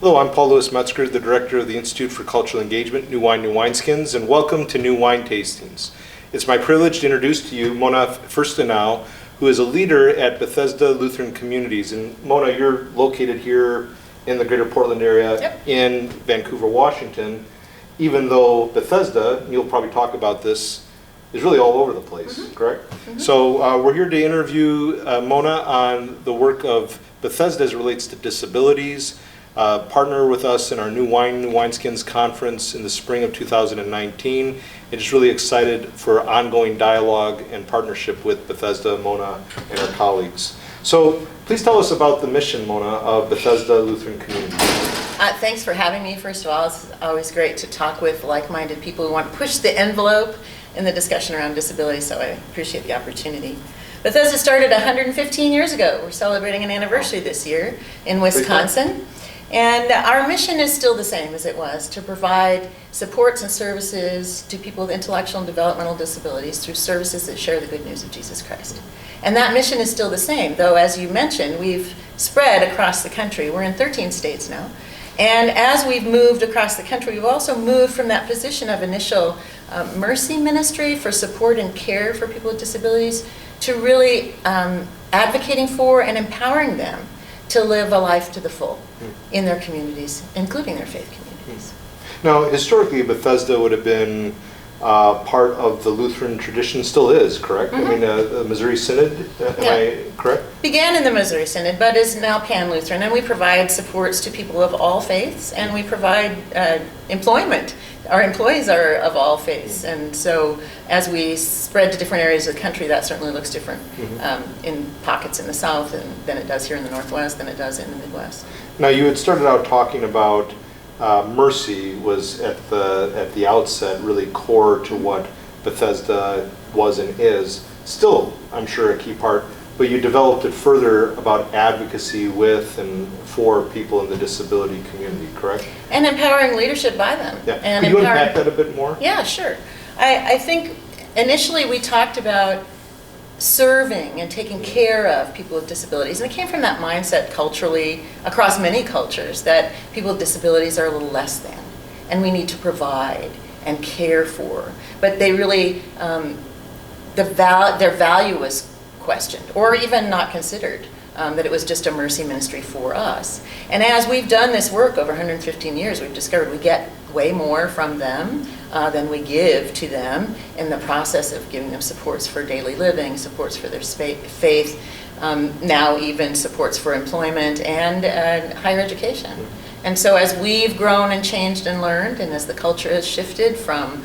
Hello, I'm Paul Louis Metzger, the Director of the Institute for Cultural Engagement, New Wine, New Wineskins, and welcome to New Wine Tastings. It's my privilege to introduce to you Mona Fuerstenau, who is a leader at Bethesda Lutheran Communities. And Mona, you're located here in the greater Portland area in Vancouver, Washington, even though Bethesda, and you'll probably talk about this, is really all over the place, correct? So we're here to interview Mona on the work of Bethesda as it relates to disabilities. Partner with us in our New Wine, New Wineskins conference in the spring of 2019. And just really excited for ongoing dialogue and partnership with Bethesda, Mona, and our colleagues. So please tell us about the mission, Mona, of Bethesda Lutheran Community. Thanks for having me, first of all. It's always great to talk with like-minded people who want to push the envelope in the discussion around disability, so I appreciate the opportunity. Bethesda started 115 years ago. We're celebrating an anniversary this year in Wisconsin. And our mission is still the same as it was, to provide supports and services to people with intellectual and developmental disabilities through services that share the good news of Jesus Christ. And that mission is still the same, though as you mentioned, we've spread across the country. We're in 13 states now. And as we've moved across the country, we've also moved from that position of initial mercy ministry for support and care for people with disabilities to really advocating for and empowering them to live a life to the full in their communities, including their faith communities. Now, historically, Bethesda would have been part of the Lutheran tradition, still is, correct? I mean, the Missouri Synod, am I correct? Began in the Missouri Synod, but is now pan-Lutheran, and we provide supports to people of all faiths, and we provide employment. Our employees are of all faiths, and so as we spread to different areas of the country, that certainly looks different in pockets in the South than it does here in the Northwest, than it does in the Midwest. Now, you had started out talking about mercy was at the outset really core to what Bethesda was and is. Still, I'm sure, a key part, but you developed it further about advocacy with and for people in the disability community, correct? And empowering leadership by them. Yeah. And Could you unpack that a bit more? Yeah, sure. I think initially we talked about serving and taking care of people with disabilities, and it came from that mindset culturally, across many cultures, that people with disabilities are a little less than, and we need to provide and care for. But they really, their value was questioned, or even not considered, that it was just a mercy ministry for us. And as we've done this work over 115 years, we've discovered we get way more from them than we give to them in the process of giving them supports for daily living, supports for their faith, now even supports for employment and higher education. And so as we've grown and changed and learned, and as the culture has shifted from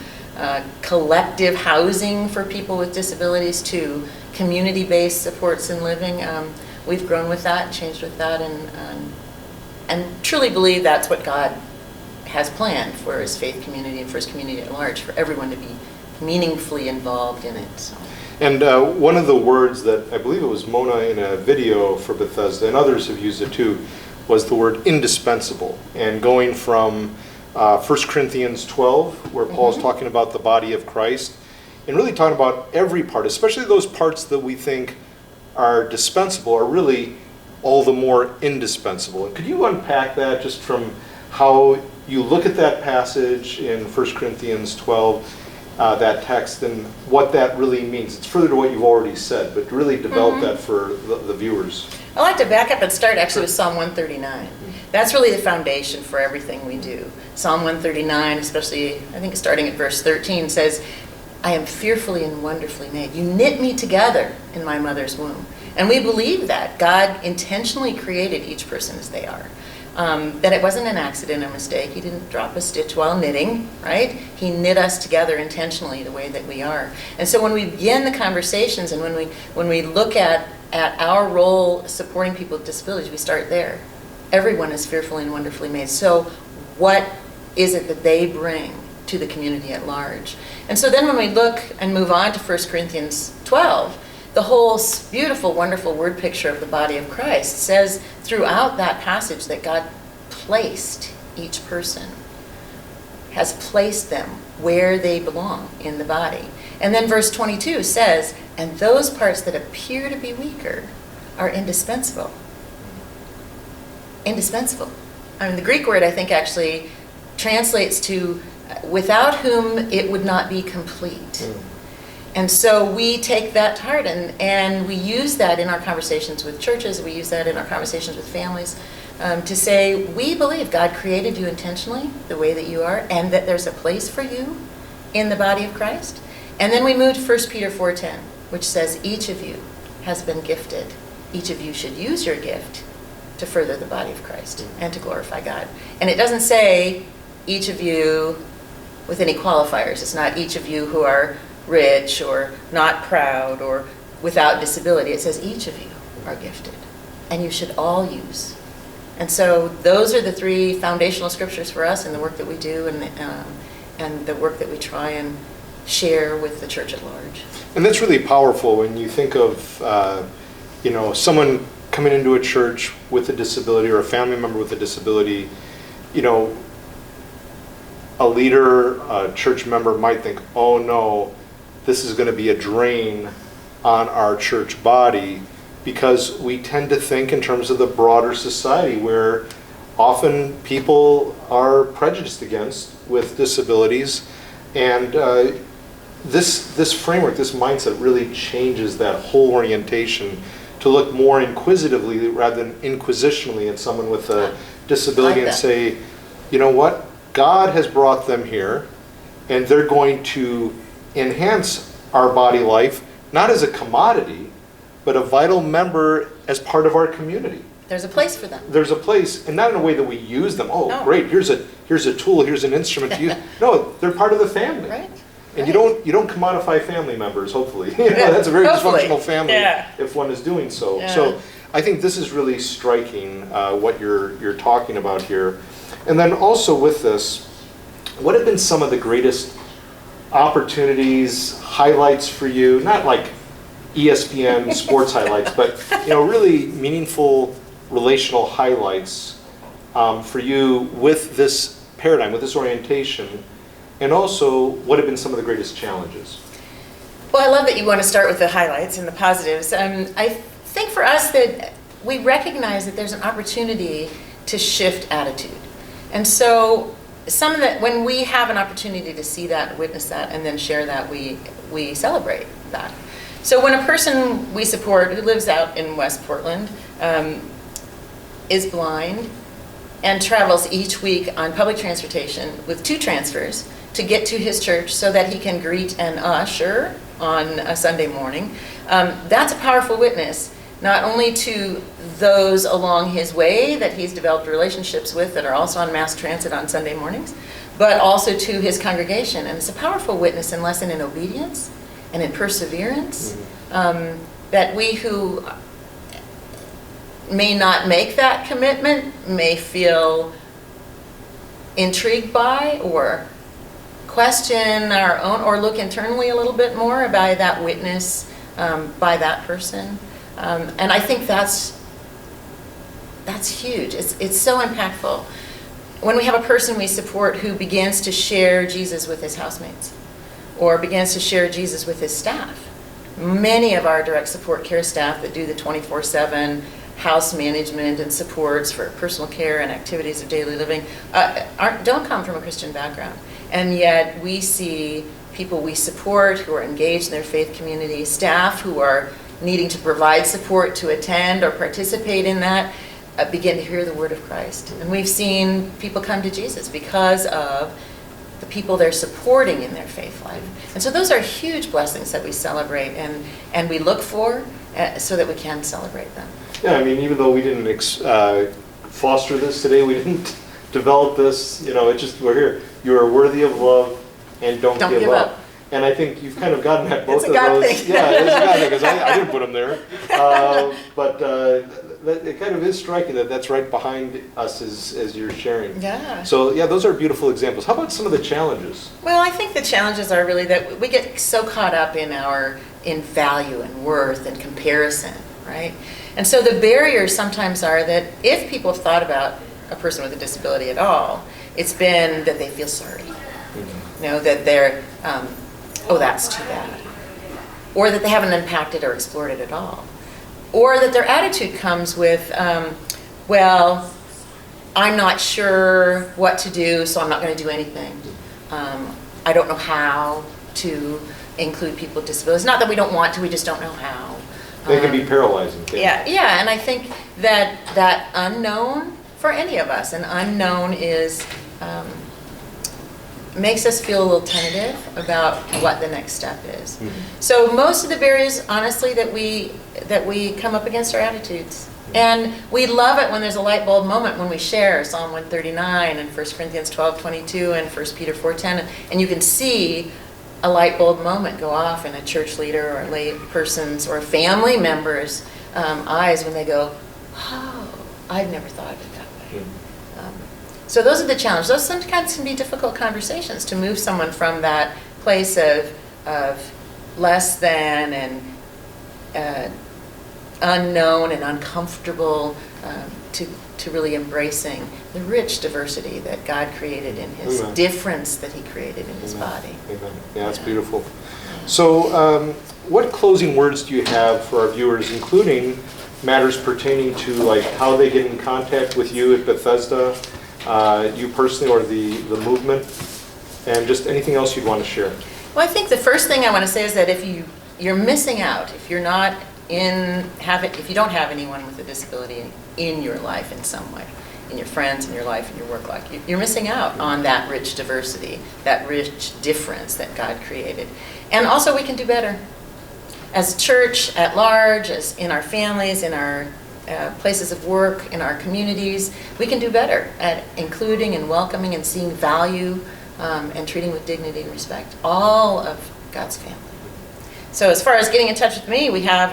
collective housing for people with disabilities to community-based supports and living, we've grown with that, changed with that, and truly believe that's what God has planned for his faith community and for his community at large, for everyone to be meaningfully involved in it. So. And one of the words that I believe it was Mona in a video for Bethesda, and others have used it too, was the word indispensable. And going from 1 Corinthians 12, where Paul's talking about the body of Christ, and really talking about every part, especially those parts that we think are dispensable, are really all the more indispensable. And could you unpack that just from how you look at that passage in 1 Corinthians 12, that text, and what that really means? It's further to what you've already said, but really develop that for the viewers. I'd like to back up and start actually with Psalm 139. That's really the foundation for everything we do. Psalm 139, especially, I think starting at verse 13, says, I am fearfully and wonderfully made. You knit me together in my mother's womb. And we believe that God intentionally created each person as they are. That it wasn't an accident or mistake. He didn't drop a stitch while knitting, right? He knit us together intentionally the way that we are. And so when we begin the conversations and when we look at our role supporting people with disabilities, we start there. Everyone is fearfully and wonderfully made. So what is it that they bring to the community at large? And so then when we look and move on to 1 Corinthians 12, the whole beautiful, wonderful word picture of the body of Christ says throughout that passage that God placed each person, has placed them where they belong in the body. And then verse 22 says, and those parts that appear to be weaker are indispensable. Indispensable. I mean, the Greek word, I think, actually translates to without whom it would not be complete. And so we take that to heart, and we use that in our conversations with churches, we use that in our conversations with families, to say, we believe God created you intentionally the way that you are, and that there's a place for you in the body of Christ. And then we move to 1 Peter 4:10, which says, each of you has been gifted. Each of you should use your gift to further the body of Christ and to glorify God. And it doesn't say each of you with any qualifiers. It's not each of you who are rich or not proud or without disability. It says each of you are gifted, and you should all use. And so those are the three foundational scriptures for us in the work that we do, and the work that we try and share with the church at large. And that's really powerful when you think of someone coming into a church with a disability or a family member with a disability. A leader, a church member might think, oh no, this is going to be a drain on our church body, because we tend to think in terms of the broader society where often people are prejudiced against with disabilities. And this framework, this mindset really changes that whole orientation to look more inquisitively rather than inquisitionally at someone with a disability and say, you know what? God has brought them here, and they're going to enhance our body life, not as a commodity, but a vital member as part of our community. There's a place for them. There's a place, and not in a way that we use them. Oh, No. great! Here's a tool. Here's an instrument to use. No, they're part of the family. Right. And you don't commodify family members. Hopefully, that's a very Hopefully. dysfunctional family if one is doing so. Yeah. So I think this is really striking what you're talking about here. And then also with this, what have been some of the greatest opportunities, highlights for you? Not like ESPN sports highlights, but really meaningful relational highlights for you with this paradigm, with this orientation, and also what have been some of the greatest challenges? Well, I love that you want to start with the highlights and the positives. I think for us that we recognize that there's an opportunity to shift attitude. And so some of that, when we have an opportunity to see that, witness that, and then share that, we celebrate that. So when a person we support who lives out in West Portland is blind and travels each week on public transportation with 2 transfers to get to his church so that he can greet an usher on a Sunday morning, that's a powerful witness, not only to those along his way that he's developed relationships with that are also on mass transit on Sunday mornings, but also to his congregation. And it's a powerful witness and lesson in obedience and in perseverance, that we who may not make that commitment may feel intrigued by or question our own, or look internally a little bit more by that witness by that person. And I think that's huge. It's so impactful. When we have a person we support who begins to share Jesus with his housemates or begins to share Jesus with his staff. Many of our direct support care staff that do the 24/7 house management and supports for personal care and activities of daily living don't come from a Christian background. And yet we see people we support who are engaged in their faith community, staff who are needing to provide support to attend or participate in that, begin to hear the word of Christ. And we've seen people come to Jesus because of the people they're supporting in their faith life. And so those are huge blessings that we celebrate and we look for so that we can celebrate them. Yeah, I mean, even though we didn't foster this today, we didn't develop this, it's just, we're here. You are worthy of love, and don't give up. And I think you've kind of gotten at both of those. Thing. Yeah, it's a God thing, because I didn't put them there. But it kind of is striking that that's right behind us as you're sharing. Yeah. So, yeah, those are beautiful examples. How about some of the challenges? Well, I think the challenges are really that we get so caught up in value and worth and comparison, right? And so the barriers sometimes are that if people have thought about a person with a disability at all, it's been that they feel sorry. That they're, oh, that's too bad. Or that they haven't impacted or explored it at all. Or that their attitude comes with, well, I'm not sure what to do, so I'm not going to do anything. I don't know how to include people with disabilities. Not that we don't want to, we just don't know how. They can be paralyzing. Yeah, and I think that unknown for any of us, an unknown is makes us feel a little tentative about what the next step is. So most of the barriers, honestly, that we come up against are attitudes. And we love it when there's a light bulb moment when we share Psalm 139 and 1 Corinthians 12:22 and 1 Peter 4:10, and you can see a light bulb moment go off in a church leader or a lay person's or a family member's eyes when they go, oh, I've never thought of it that way. So those are the challenges. Those sometimes can be difficult conversations to move someone from that place of less than and unknown and uncomfortable to really embracing the rich diversity that God created in His difference that He created in His body. Amen. Yeah, that's beautiful. So what closing words do you have for our viewers, including matters pertaining to like how they get in contact with you at Bethesda, you personally or the movement, and just anything else you'd want to share? Well, I think the first thing I want to say is that if you're missing out, if you're not if you don't have anyone with a disability in your life in some way, in your friends, in your life, in your work life, you're missing out on that rich diversity, that rich difference that God created. And also we can do better. As a church at large, as in our families, in our places of work, in our communities, we can do better at including and welcoming and seeing value and treating with dignity and respect all of God's family. So as far as getting in touch with me, we have,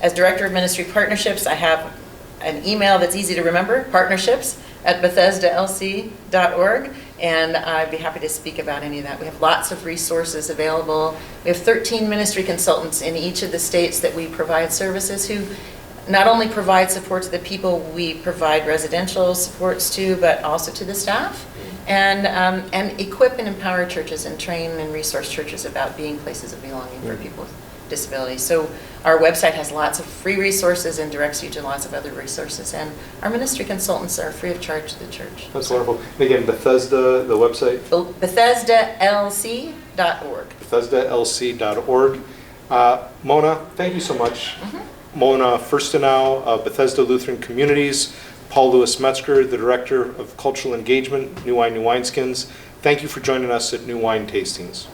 as Director of Ministry Partnerships, I have an email that's easy to remember, partnerships@BethesdaLC.org, and I'd be happy to speak about any of that. We have lots of resources available. We have 13 ministry consultants in each of the states that we provide services who not only provide support to the people we provide residential supports to, but also to the staff. And equip and empower churches and train and resource churches about being places of belonging for people with disabilities. So our website has lots of free resources and directs you to lots of other resources. And our ministry consultants are free of charge to the church. That's wonderful. And again, Bethesda, the website? BethesdaLC.org. BethesdaLC.org. Mona, thank you so much. Mona Fuerstenau of Bethesda Lutheran Communities. Paul Louis Metzger, the Director of Cultural Engagement, New Wine, New Wineskins. Thank you for joining us at New Wine Tastings.